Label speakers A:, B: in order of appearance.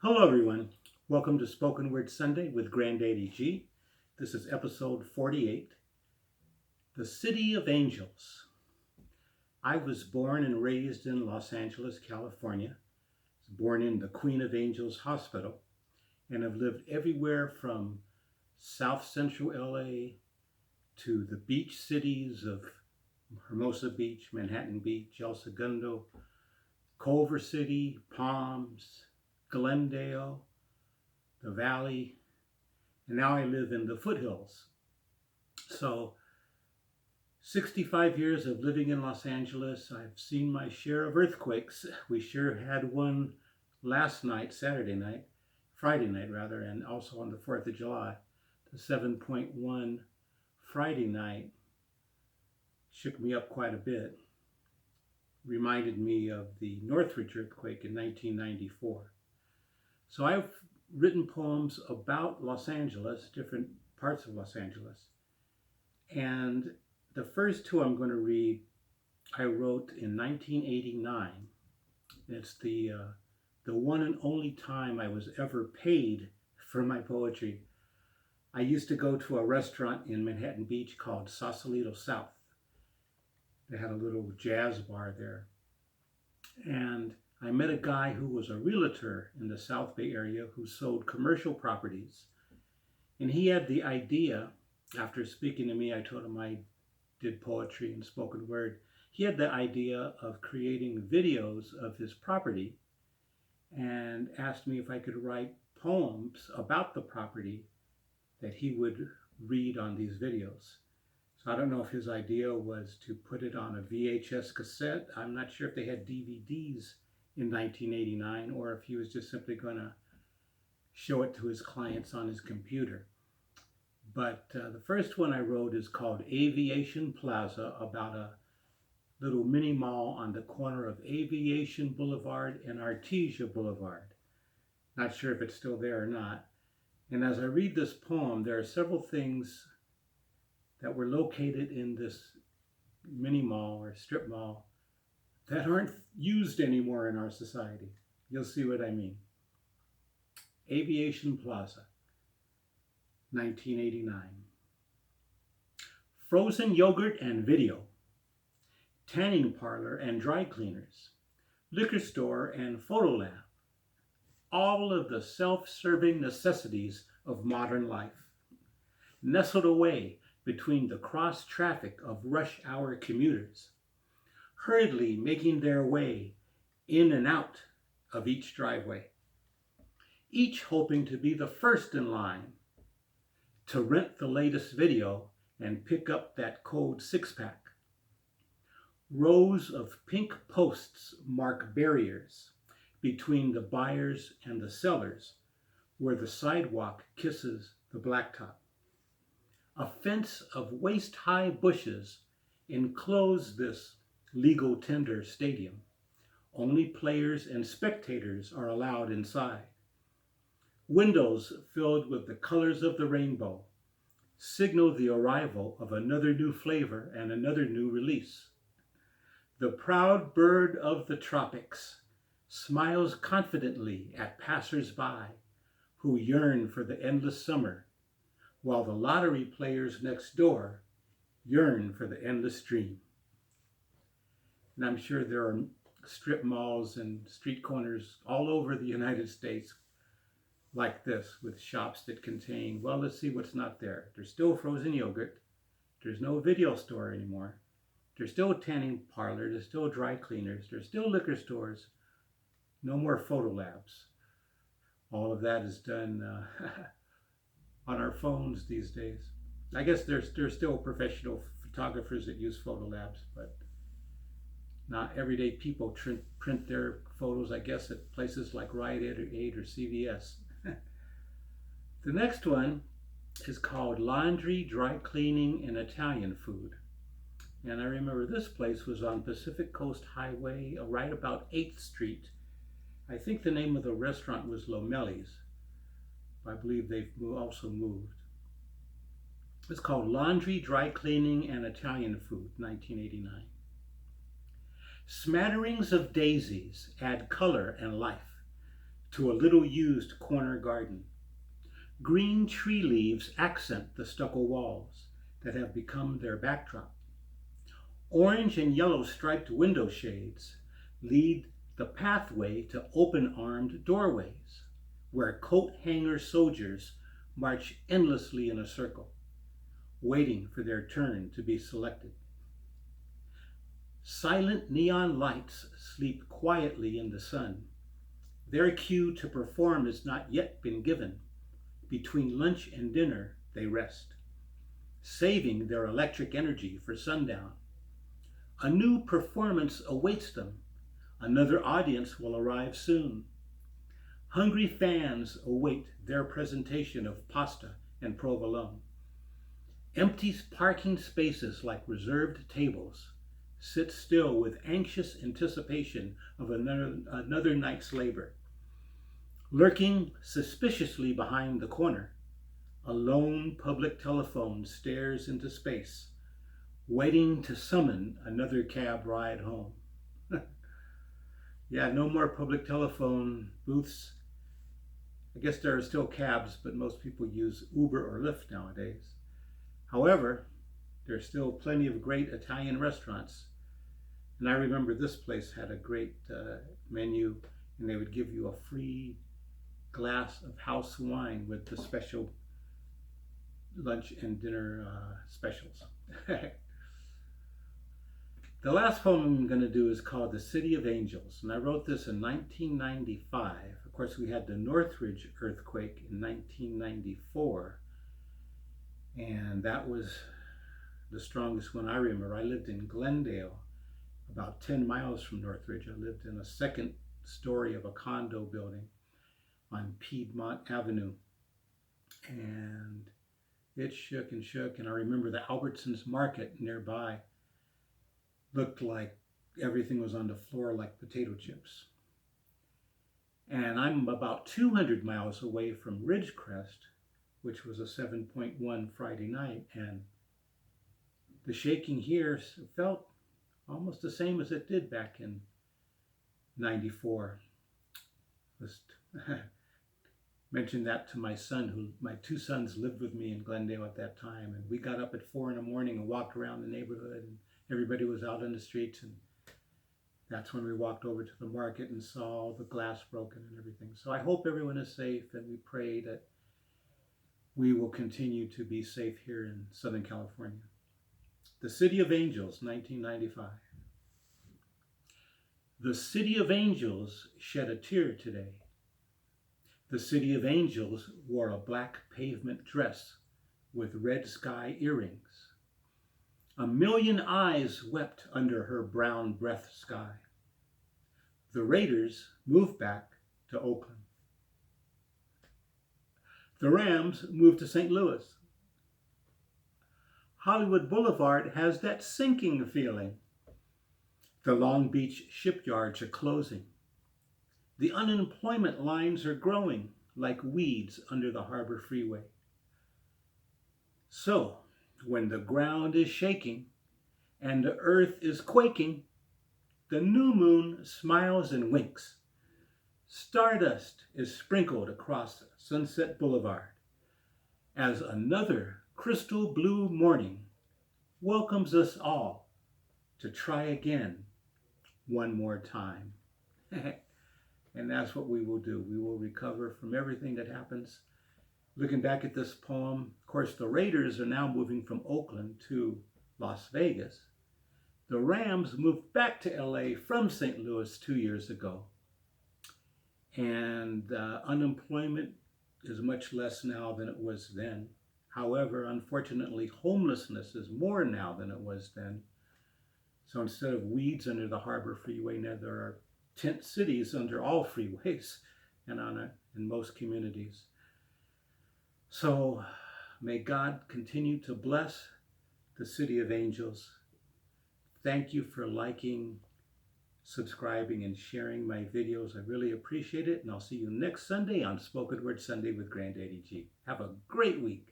A: Hello, everyone. Welcome to Spoken Word Sunday with Granddaddy G. This is episode 48, The City of Angels. I was born and raised in Los Angeles, California. I was born in the Queen of Angels Hospital and have lived everywhere from South Central LA to the beach cities of Hermosa Beach, Manhattan Beach, El Segundo, Culver City, Palms, Glendale, the Valley, and now I live in the foothills. So 65 years of living in Los Angeles, I've seen my share of earthquakes. We sure had one last night, Friday night rather, and also on the 4th of July. The 7.1 Friday night shook me up quite a bit. Reminded me of the Northridge earthquake in 1994. So I've written poems about Los Angeles, different parts of Los Angeles. And the first two I'm going to read, I wrote in 1989. It's the one and only time I was ever paid for my poetry. I used to go to a restaurant in Manhattan Beach called Sausalito South. They had a little jazz bar there. And I met a guy who was a realtor in the South Bay area who sold commercial properties. And he had the idea, after speaking to me, I told him I did poetry and spoken word. He had the idea of creating videos of his property and asked me if I could write poems about the property that he would read on these videos. So I don't know if his idea was to put it on a VHS cassette. I'm not sure if they had DVDs in 1989 or if he was just simply going to show it to his clients on his computer. But the first one I wrote is called Aviation Plaza, about a little mini mall on the corner of Aviation Boulevard and Artesia Boulevard. Not sure if it's still there or not. And as I read this poem, there are several things that were located in this mini mall or strip mall that aren't used anymore in our society. You'll see what I mean. Aviation Plaza, 1989. Frozen yogurt and video, tanning parlor and dry cleaners, liquor store and photo lab, all of the self-serving necessities of modern life, nestled away between the cross traffic of rush hour commuters, hurriedly making their way in and out of each driveway, each hoping to be the first in line to rent the latest video and pick up that cold six-pack. Rows of pink posts mark barriers between the buyers and the sellers, where the sidewalk kisses the blacktop. A fence of waist-high bushes enclose this legal tender stadium. Only players and spectators are allowed inside. Windows filled with the colors of the rainbow signal the arrival of another new flavor and another new release. The proud bird of the tropics smiles confidently at passers-by who yearn for the endless summer, while the lottery players next door yearn for the endless dream. And I'm sure there are strip malls and street corners all over the United States like this, with shops that contain, well, let's see what's not there. There's still frozen yogurt. There's no video store anymore. There's still a tanning parlor. There's still dry cleaners. There's still liquor stores. No more photo labs. All of that is done on our phones these days. I guess there's still professional photographers that use photo labs, but not everyday people print their photos, I guess, at places like Rite Aid or CVS. The next one is called Laundry, Dry Cleaning, and Italian Food. And I remember this place was on Pacific Coast Highway, right about 8th Street. I think the name of the restaurant was Lomelli's. I believe they've also moved. It's called Laundry, Dry Cleaning, and Italian Food, 1989. Smatterings of daisies add color and life to a little used corner garden. Green tree leaves accent the stucco walls that have become their backdrop. Orange and yellow striped window shades lead the pathway to open-armed doorways, where coat-hanger soldiers march endlessly in a circle, waiting for their turn to be selected. Silent neon lights sleep quietly in the sun. Their cue to perform has not yet been given. Between lunch and dinner, they rest, saving their electric energy for sundown. A new performance awaits them. Another audience will arrive soon. Hungry fans await their presentation of pasta and provolone. Empty parking spaces like reserved tables sit still with anxious anticipation of another night's labor. Lurking suspiciously behind the corner, a lone public telephone stares into space, waiting to summon another cab ride home. Yeah, no more public telephone booths. I guess there are still cabs, but most people use Uber or Lyft nowadays. However, there's still plenty of great Italian restaurants. And I remember this place had a great menu, and they would give you a free glass of house wine with the special lunch and dinner specials. The last poem I'm going to do is called The City of Angels, and I wrote this in 1995. Of course, we had the Northridge earthquake in 1994, and that was the strongest one I remember. I lived in Glendale, about 10 miles from Northridge. I lived in a second story of a condo building on Piedmont Avenue, and it shook and shook. And I remember the Albertsons Market nearby looked like everything was on the floor like potato chips. And I'm about 200 miles away from Ridgecrest, which was a 7.1 Friday night, and the shaking here felt almost the same as it did back in 94. Just mentioned that to my son, my two sons lived with me in Glendale at that time, and we got up at 4 a.m. and walked around the neighborhood, and everybody was out on the streets, and that's when we walked over to the market and saw the glass broken and everything. So I hope everyone is safe, and we pray that we will continue to be safe here in Southern California. The City of Angels, 1995. The City of Angels shed a tear today. The City of Angels wore a black pavement dress with red sky earrings. A million eyes wept under her brown breath sky. The Raiders moved back to Oakland. The Rams moved to St. Louis. Hollywood Boulevard has that sinking feeling. The Long Beach shipyards are closing. The unemployment lines are growing like weeds under the harbor freeway. So, when the ground is shaking and the earth is quaking, the new moon smiles and winks. Stardust is sprinkled across Sunset Boulevard as another crystal blue morning welcomes us all to try again one more time. And that's what we will do. We will recover from everything that happens. Looking back at this poem, of course, the Raiders are now moving from Oakland to Las Vegas. The Rams moved back to LA from St. Louis 2 years ago. And unemployment is much less now than it was then. However, unfortunately, homelessness is more now than it was then. So instead of weeds under the harbor freeway, now there are tent cities under all freeways and in most communities. So may God continue to bless the City of Angels. Thank you for liking, subscribing, and sharing my videos. I really appreciate it. And I'll see you next Sunday on Spoken Word Sunday with Granddaddy G. Have a great week.